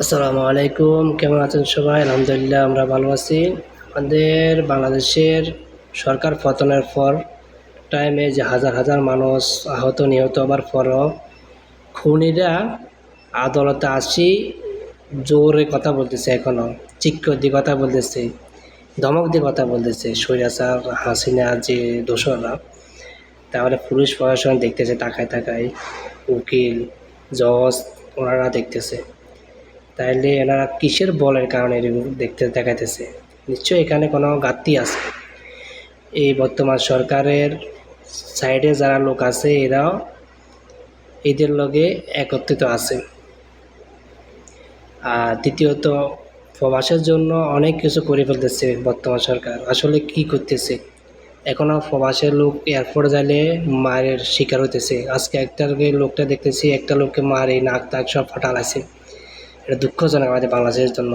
আসসালামু আলাইকুম, কেমন আছেন সবাই? আলহামদুলিল্লাহ আমরা ভালো আছি। আমাদের বাংলাদেশের সরকার পতনের পর টাইমে যে হাজার হাজার মানুষ আহত নিহত হবার পরও খুনিরা আদালতে আসি জোরে কথা বলতেছে, এখনও চিৎকার দিয়ে কথা বলতেছে, ধমক দিয়ে কথা বলতেছে স্বৈরাচার হাসিনা যে দোসররা। তাহলে পুলিশ প্রশাসন দেখতেছে তাকায় তাকায়, উকিল জজ ওনারা দেখতেছে। তাইলে এনারা কিসের বলের কারণে এরকম দেখতে দেখাইতেছে? নিশ্চয়ই এখানে কোনো ঘাটতি আছে। এই বর্তমান সরকারের সাইডে যারা লোক আছে এরাও এদের লগে একত্রিত আছে। আর দ্বিতীয়ত, প্রবাসের জন্য অনেক কিছু করে ফেলতেছে বর্তমান সরকার। আসলে কি করতেছে? এখনও প্রবাসের লোক এয়ারপোর্ট যাইলে মারের শিকার হইতেছে। আজকে একটা লোকটা দেখতেছি, একটা লোককে মারে নাক তাক সব ফাটালাইছে। এটা দুঃখজনক আমাদের বাংলাদেশের জন্য।